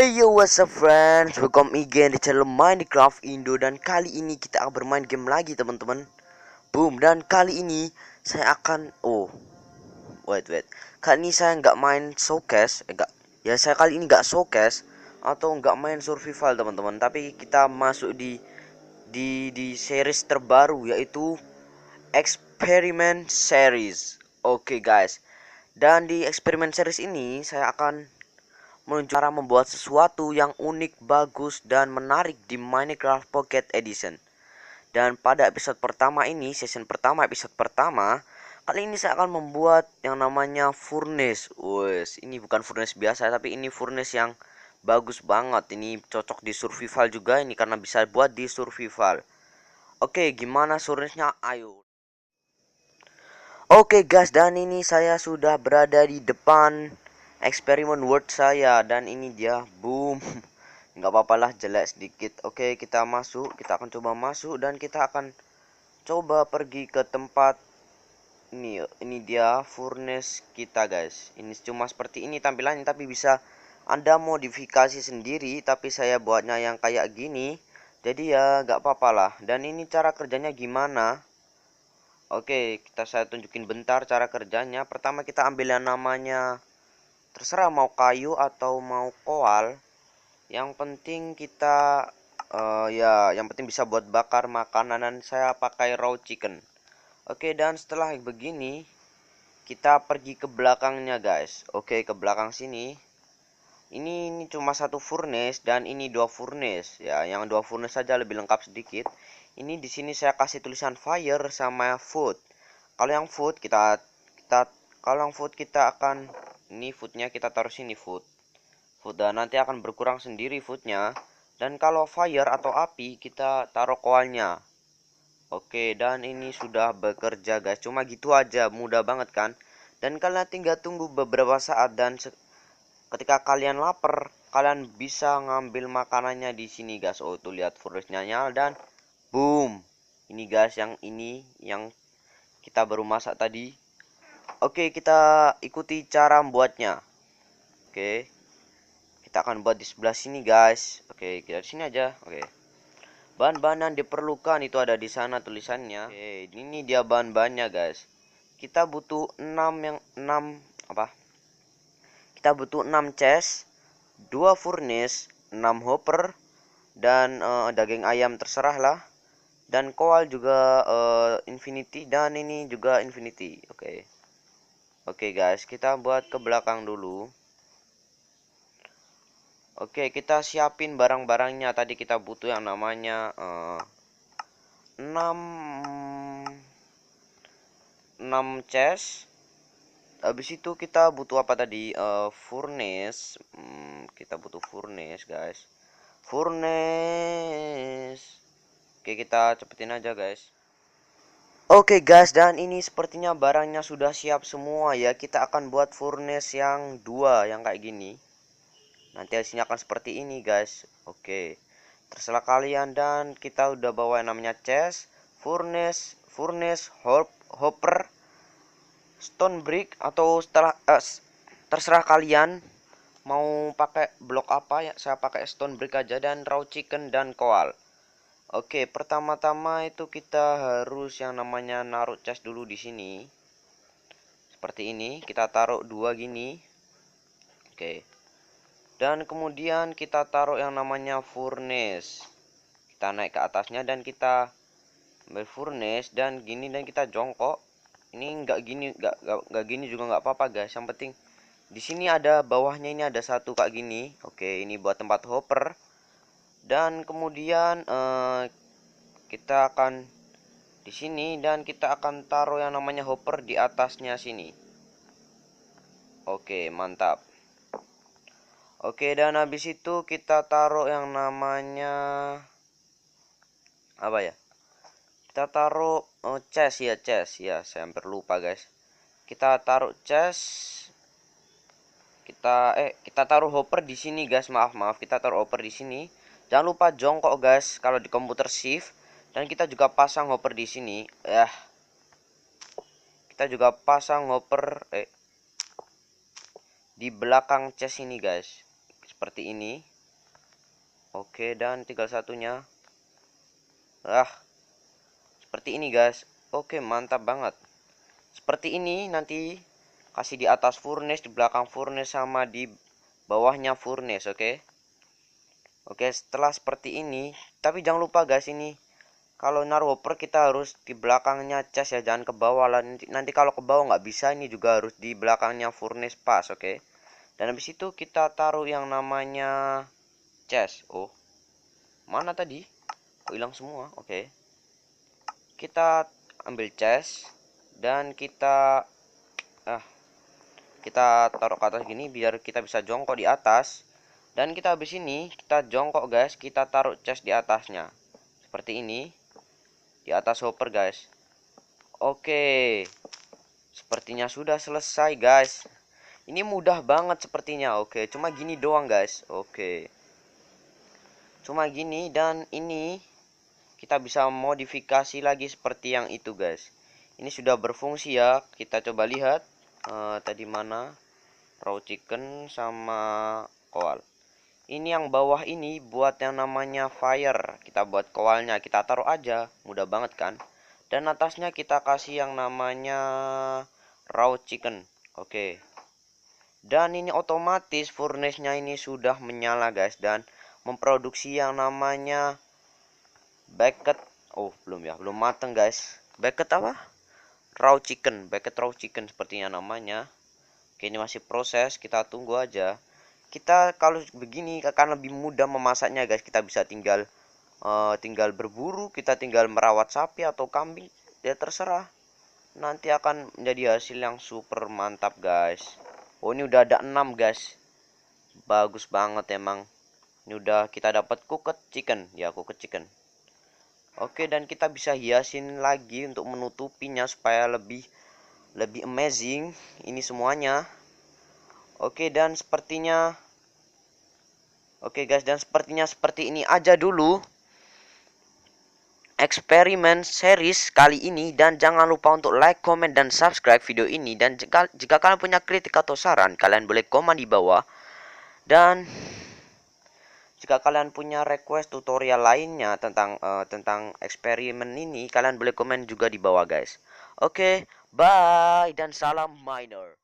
Hey yo, what's up friends, welcome again di channel Minecraft Indo. Dan kali ini kita akan bermain game lagi teman-teman. Boom. Dan kali ini saya akan wait kali ini saya nggak main showcase, saya kali ini nggak showcase atau nggak main survival teman-teman, tapi kita masuk di series terbaru, yaitu eksperimen series. Oke guys, dan di eksperimen series ini saya akan menunjukkan cara membuat sesuatu yang unik, bagus, dan menarik di Minecraft Pocket Edition. Dan pada episode pertama ini, episode pertama, kali ini saya akan membuat yang namanya furnace. Wes, ini bukan furnace biasa, tapi ini furnace yang bagus banget. Ini cocok di survival juga ini karena bisa buat di survival. Oke, gimana furnace-nya? Ayo. Oke guys, dan ini saya sudah berada di depan eksperimen world saya, dan ini dia. Boom. Nggak apa-apa lah, jelek sedikit. Oke, kita masuk, kita akan coba masuk, dan kita akan coba pergi ke tempat ini dia furnace kita guys. Ini cuma seperti ini tampilannya, tapi bisa Anda modifikasi sendiri, tapi saya buatnya yang kayak gini, jadi ya nggak apa-apa lah. Dan ini cara kerjanya gimana? Oke, saya tunjukin bentar cara kerjanya. Pertama kita ambil yang namanya, terserah mau kayu atau mau koal. Yang penting kita yang penting bisa buat bakar makanan, dan saya pakai raw chicken. Oke, dan setelah begini kita pergi ke belakangnya guys. Oke, ke belakang sini. Ini cuma satu furnace dan ini dua furnace. Ya, yang dua furnace saja lebih lengkap sedikit. Ini di sini saya kasih tulisan fire sama food. Kalau yang food kita akan, ini foodnya kita taruh sini, food. Dan nanti akan berkurang sendiri foodnya. Dan kalau fire atau api kita taruh koalnya. Oke, dan ini sudah bekerja guys. Cuma gitu aja, mudah banget kan. Dan kalian tinggal tunggu beberapa saat, dan ketika kalian lapar, kalian bisa ngambil makanannya di sini guys. Oh, tuh lihat furnace-nya nyala, dan boom. Ini guys, yang kita baru masak tadi. Oke, kita ikuti cara membuatnya. Oke, kita akan buat di sebelah sini guys. Oke, kita di sini aja. Oke, bahan-bahan yang diperlukan itu ada di sana tulisannya. Oke, ini dia bahan-bahannya guys. Kita butuh 6 apa? Kita butuh 6 chest, 2 furnace, 6 hopper, dan daging ayam terserah lah. Dan koal juga infinity, dan ini juga infinity. Oke guys, kita buat ke belakang dulu. Oke, kita siapin barang-barangnya. Tadi kita butuh yang namanya 6 chest. Habis itu kita butuh apa tadi? Furnace. Kita butuh furnace, guys. Furnace. Oke, kita cepetin aja, guys. Oke, guys, dan ini sepertinya barangnya sudah siap semua ya. Kita akan buat furnace yang dua, yang kayak gini. Nanti hasilnya akan seperti ini guys. Oke, terserah kalian. Dan kita udah bawa yang namanya chest, furnace, hopper, stone brick, atau terserah kalian mau pakai blok apa ya. Saya pakai stone brick aja, dan raw chicken dan koal. Oke, pertama-tama itu kita harus yang namanya naruh chest dulu di sini. Seperti ini, kita taruh dua gini. Oke. Dan kemudian kita taruh yang namanya furnace. Kita naik ke atasnya, dan kita ambil furnace dan gini, dan kita jongkok. Ini nggak gini juga nggak apa-apa guys. Yang penting di sini ada bawahnya, ini ada satu kayak gini. Oke, ini buat tempat hopper. Dan kemudian kita akan di sini, dan kita akan taruh yang namanya hopper di atasnya sini. Oke, mantap. Oke, dan habis itu kita taruh yang namanya apa ya? Kita taruh chest ya, saya hampir lupa guys. Kita taruh chest. Kita taruh hopper di sini guys. Maaf, kita taruh hopper di sini. Jangan lupa jongkok guys kalau di komputer shift. Dan kita juga pasang hopper di sini. Kita juga pasang hopper di belakang chest ini guys. Seperti ini. Oke, dan tinggal satunya. Seperti ini guys. Oke, mantap banget. Seperti ini nanti kasih di atas furnace, di belakang furnace, sama di bawahnya furnace. Oke, setelah seperti ini, tapi jangan lupa guys, ini kalau naruh hopper kita harus di belakangnya chest ya, jangan ke bawah lah. Nanti kalau ke bawah nggak bisa, ini juga harus di belakangnya furnace pas. Oke, dan habis itu kita taruh yang namanya chest. Oh, mana tadi? Kok hilang semua? Oke, kita ambil chest dan kita taruh ke atas gini biar kita bisa jongkok di atas. Dan kita habis ini kita jongkok guys, kita taruh chest di atasnya seperti ini, di atas hopper guys. Oke, sepertinya sudah selesai guys. Ini mudah banget sepertinya. Oke, cuma gini doang guys. Oke, cuma gini, dan ini kita bisa modifikasi lagi seperti yang itu guys. Ini sudah berfungsi ya, kita coba lihat. Tadi mana raw chicken sama koal. Ini yang bawah ini buat yang namanya fire, kita buat koalnya, kita taruh aja, mudah banget kan. Dan atasnya kita kasih yang namanya raw chicken. Oke, dan ini otomatis furnace-nya ini sudah menyala guys, dan memproduksi yang namanya baked. Oh, belum ya, belum mateng guys. Baked apa? Raw chicken, baked raw chicken sepertinya namanya. Oke, ini masih proses, kita tunggu aja. Kita kalau begini akan lebih mudah memasaknya guys. Kita bisa tinggal berburu, kita tinggal merawat sapi atau kambing, ya terserah. Nanti akan menjadi hasil yang super mantap guys. Oh, ini udah ada 6 guys. Bagus banget emang. Ini udah kita dapat cooked chicken, ya cooked chicken. Oke, dan kita bisa hiasin lagi untuk menutupinya supaya lebih amazing ini semuanya. Oke, dan sepertinya Oke guys, dan sepertinya seperti ini aja dulu eksperimen series kali ini, dan jangan lupa untuk like, comment, dan subscribe video ini. Dan jika kalian punya kritik atau saran, kalian boleh komen di bawah. Dan jika kalian punya request tutorial lainnya tentang eksperimen ini, kalian boleh komen juga di bawah guys. Oke, bye dan salam miner.